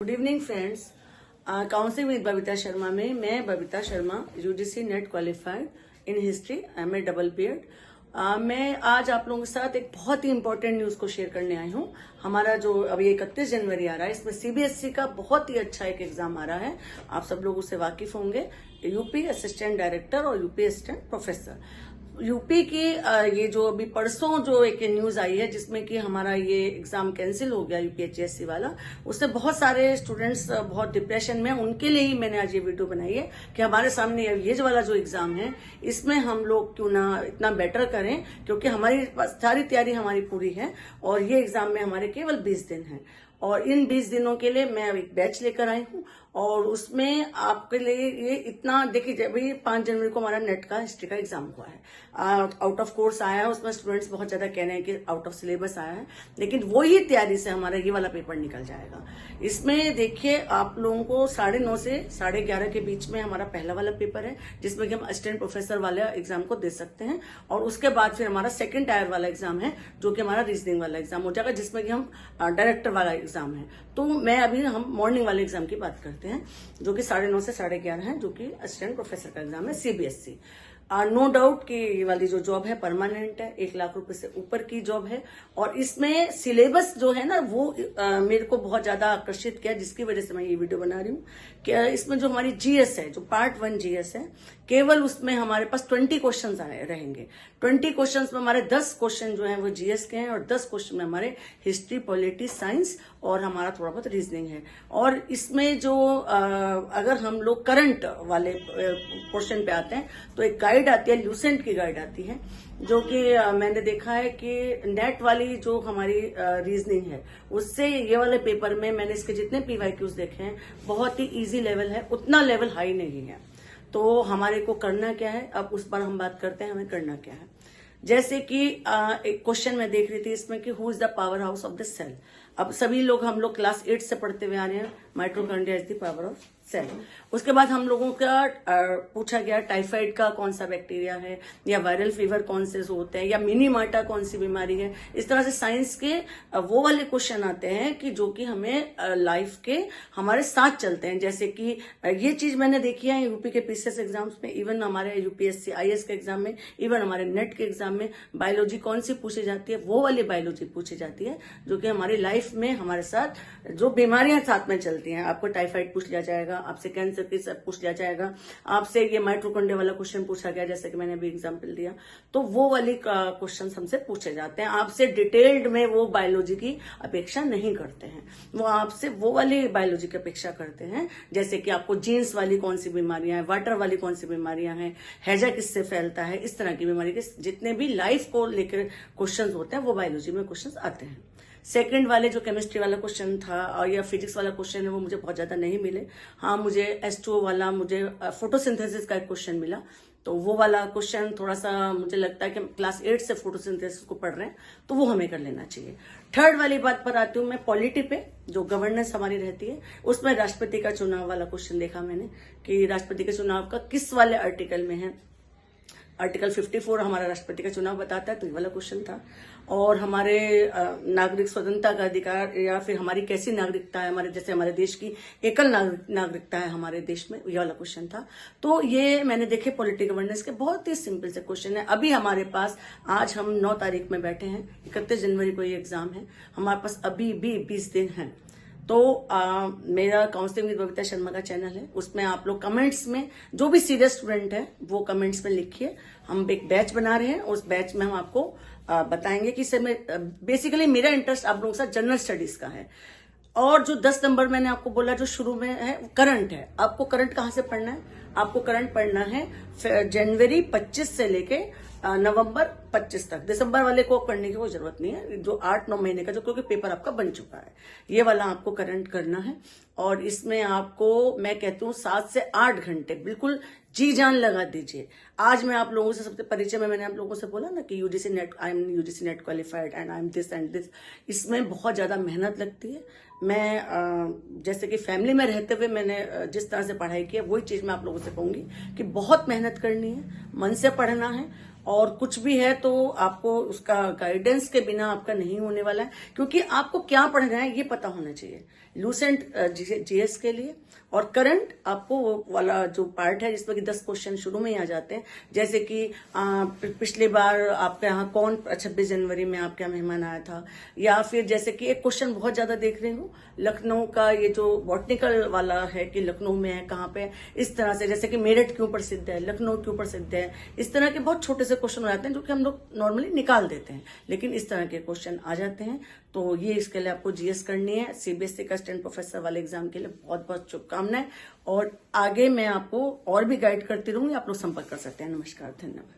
Good evening friends. Counselling with Babita Sharma में मैं Babita Sharma UGC NET qualified in history MA double BEd. मैं आज आप लोगों के साथ एक बहुत ही इंपॉर्टेंट न्यूज को शेयर करने आई हूँ। हमारा जो अभी 31 जनवरी आ रहा है, इसमें सीबीएसई का बहुत ही अच्छा एक एग्जाम आ रहा है। आप सब लोग उससे वाकिफ होंगे। यूपी असिस्टेंट डायरेक्टर और यूपी असिस्टेंट प्रोफेसर। यूपी की ये जो अभी परसों जो एक न्यूज आई है जिसमें कि हमारा ये एग्जाम कैंसिल हो गया यूपीएचएससी वाला, उससे बहुत सारे स्टूडेंट्स बहुत डिप्रेशन में। उनके लिए ही मैंने आज ये वीडियो बनाई है कि हमारे सामने ये जो वाला जो एग्जाम है इसमें हम लोग क्यों ना इतना बेटर करें, क्योंकि हमारी सारी तैयारी हमारी पूरी है और ये एग्जाम में हमारे केवल 20 दिन है। और इन 20 दिनों के लिए मैं एक बैच लेकर आई हूँ और उसमें आपके लिए ये इतना देखिए, अभी 5 जनवरी को हमारा नेट का हिस्ट्री का एग्जाम हुआ है। आउट ऑफ कोर्स आया है, उसमें स्टूडेंट्स बहुत ज्यादा कह रहे हैं कि आउट ऑफ सिलेबस आया है, लेकिन वही तैयारी से हमारा ये वाला पेपर निकल जाएगा। इसमें देखिए आप लोगों को 9:30 से 11:30 के बीच में हमारा पहला वाला पेपर है जिसमें कि हम असिस्टेंट प्रोफेसर वाले एग्जाम को दे सकते हैं। और उसके बाद फिर हमारा सेकंड टायर वाला एग्जाम है जो कि हमारा रीजनिंग वाला एग्जाम हो जाएगा, जिसमें कि हम डायरेक्टर वाला एग्जाम है। तो मैं अभी हम मॉर्निंग वाले एग्जाम की बात करते हैं जो कि 9:30 से 11:30 है, जो कि असिस्टेंट प्रोफेसर का एग्जाम है सीबीएसई। नो डाउट कि ये वाली जो जॉब है परमानेंट है, 1 लाख रुपए से ऊपर की जॉब है। और इसमें सिलेबस जो है ना वो मेरे को बहुत ज्यादा आकर्षित किया, जिसकी वजह से मैं ये वीडियो बना रही हूँ कि इसमें जो हमारी जीएस है, जो पार्ट 1 जीएस है, केवल उसमें हमारे पास 20 क्वेश्चन रहेंगे। 20 क्वेश्चन में हमारे 10 क्वेश्चन जो है वो जीएस के हैं और 10 क्वेश्चन में हमारे हिस्ट्री, पॉलिटी, साइंस और हमारा थोड़ा बहुत रीजनिंग है। और इसमें जो अगर हम लोग करंट वाले क्वेश्चन पे आते हैं तो एक गाइड आती है, ल्यूसेंट की गाइड आती है, जो कि मैंने देखा है कि नेट वाली जो हमारी रीजनिंग है उससे ये वाले पेपर में मैंने इसके जितने पीवाईक्यूज देखे हैं बहुत ही इजी लेवल है, उतना लेवल हाई नहीं है। तो हमारे को करना क्या है, अब उस पर हम बात करते हैं हमें करना क्या है। जैसे कि एक क्वेश्चन मैं देख रही थी इसमें कि who is the powerhouse of the cell. अब सभी लोग हम लोग क्लास 8 से पढ़ते हुए आ रहे हैं mitochondria is the power of cell. उसके बाद हम लोगों का पूछा गया टाइफाइड का कौन सा बैक्टीरिया है, या वायरल फीवर कौन से होते हैं, या मिनीमाटा कौन सी बीमारी है। इस तरह से साइंस के वो वाले क्वेश्चन आते हैं कि जो कि हमें लाइफ के हमारे साथ चलते हैं। जैसे कि ये चीज मैंने देखी है यूपी के पीसीएस एग्जाम्स में, इवन हमारे यूपीएससी आईएएस के एग्जाम में, इवन हमारे नेट के एग्जाम में बायोलॉजी कौन सी पूछी जाती है, वो वाली बायोलॉजी पूछी जाती है जो कि हमारी लाइफ में हमारे साथ जो बीमारियां साथ में चलती हैं। आपको टाइफाइड पूछ लिया जाएगा, आपसे कैंसर की सब पूछ लिया जाएगा, आपसे ये माइटोकॉन्ड्रिया वाला क्वेश्चन पूछा गया जैसे कि मैंने अभी एग्जांपल दिया, तो वो वाली क्वेश्चन हमसे पूछे जाते हैं। आपसे डिटेल्ड में वो बायोलॉजी की अपेक्षा नहीं करते हैं, वो आपसे वो वाली बायोलॉजी की अपेक्षा करते हैं जैसे कि आपको जीन्स वाली कौन सी बीमारियां हैं, वाटर वाली कौन सी बीमारियां हैं, हैजा किससे फैलता है, इस तरह की बीमारी के जितने भी लाइफ को लेकर क्वेश्चन होते हैं वो बायोलॉजी में क्वेश्चन आते हैं। सेकंड वाले जो केमिस्ट्री वाला क्वेश्चन था और या फिजिक्स वाला क्वेश्चन है वो मुझे बहुत ज्यादा नहीं मिले। हाँ, मुझे H2O वाला, मुझे फोटोसिंथेसिस का एक क्वेश्चन मिला, तो वो वाला क्वेश्चन थोड़ा सा मुझे लगता है कि क्लास 8 से फोटोसिंथेसिस को पढ़ रहे हैं तो वो हमें कर लेना चाहिए। थर्ड वाली बात पर आती हूँ मैं, पॉलिटी पे जो गवर्नेंस हमारी रहती है उसमें राष्ट्रपति का चुनाव वाला क्वेश्चन देखा मैंने कि राष्ट्रपति के चुनाव का किस वाले आर्टिकल में है। आर्टिकल 54 हमारा राष्ट्रपति का चुनाव बताता है, तो ये वाला क्वेश्चन था। और हमारे नागरिक स्वतंत्रता का अधिकार या फिर हमारी कैसी नागरिकता है, हमारे जैसे हमारे देश की एकल नागरिकता है हमारे देश में, ये वाला क्वेश्चन था। तो ये मैंने देखे पॉलिटिकल गवर्नेंस के बहुत ही सिंपल से क्वेश्चन है। अभी हमारे पास आज हम 9 तारीख में बैठे हैं, 31 जनवरी को ये एग्जाम है, हमारे पास अभी भी 20 दिन है। तो मेरा काउंसलिंग विद बबीता शर्मा का चैनल है, उसमें आप लोग कमेंट्स में जो भी सीरियस स्टूडेंट है वो कमेंट्स में लिखिए। हम एक बैच बना रहे हैं, उस बैच में हम आपको बताएंगे कि सर बेसिकली मेरा इंटरेस्ट आप लोगों के साथ जनरल स्टडीज का है। और जो 10 नंबर मैंने आपको बोला जो शुरू में है वो करंट है। आपको करंट कहाँ से पढ़ना है, आपको करंट पढ़ना है जनवरी 25 से लेके नवंबर 25 तक। दिसंबर वाले को पढ़ने की कोई जरूरत नहीं है, जो 8-9 महीने का जो, क्योंकि पेपर आपका बन चुका है, ये वाला आपको करंट करना है। और इसमें आपको मैं कहती हूँ 7 से 8 घंटे बिल्कुल जी जान लगा दीजिए। आज मैं आप लोगों से सबसे परिचय में मैंने आप लोगों से बोला ना कि UGC net, I am UGC NET qualified and I am this and this. इसमें बहुत ज्यादा मेहनत लगती है। मैं जैसे कि फैमिली में रहते हुए मैंने जिस तरह से पढ़ाई की है वही चीज मैं आप लोगों से कहूंगी कि बहुत मेहनत करनी है, मन से पढ़ना है और कुछ भी है तो आपको उसका गाइडेंस के बिना आपका नहीं होने वाला है, क्योंकि आपको क्या पढ़ना है ये पता होना चाहिए लूसेंट जीएस के लिए। और करंट आपको वो वाला जो पार्ट है जिसमें कि 10 क्वेश्चन शुरू में ही आ जाते हैं, जैसे कि पिछले बार आपके यहाँ कौन 26 जनवरी में आपके यहाँ मेहमान आया था, या फिर जैसे कि एक क्वेश्चन बहुत ज्यादा देख रही हूँ लखनऊ का, ये जो बॉटनिकल वाला है कि लखनऊ में है कहाँ पे, इस तरह से जैसे कि मेरठ क्यों प्रसिद्ध है, लखनऊ क्यों प्रसिद्ध है, इस तरह के बहुत छोटे से क्वेश्चन हो जाते हैं जो कि हम लोग नॉर्मली निकाल देते हैं, लेकिन इस तरह के क्वेश्चन आ जाते हैं। तो ये इसके लिए आपको जीएस करनी है। सीबीएसई का असिस्टेंट प्रोफेसर वाले एग्जाम के लिए बहुत बहुत शुभकामनाएं, और आगे मैं आपको और भी गाइड करती रहूंगी, आप लोग संपर्क कर सकते हैं। नमस्कार, धन्यवाद।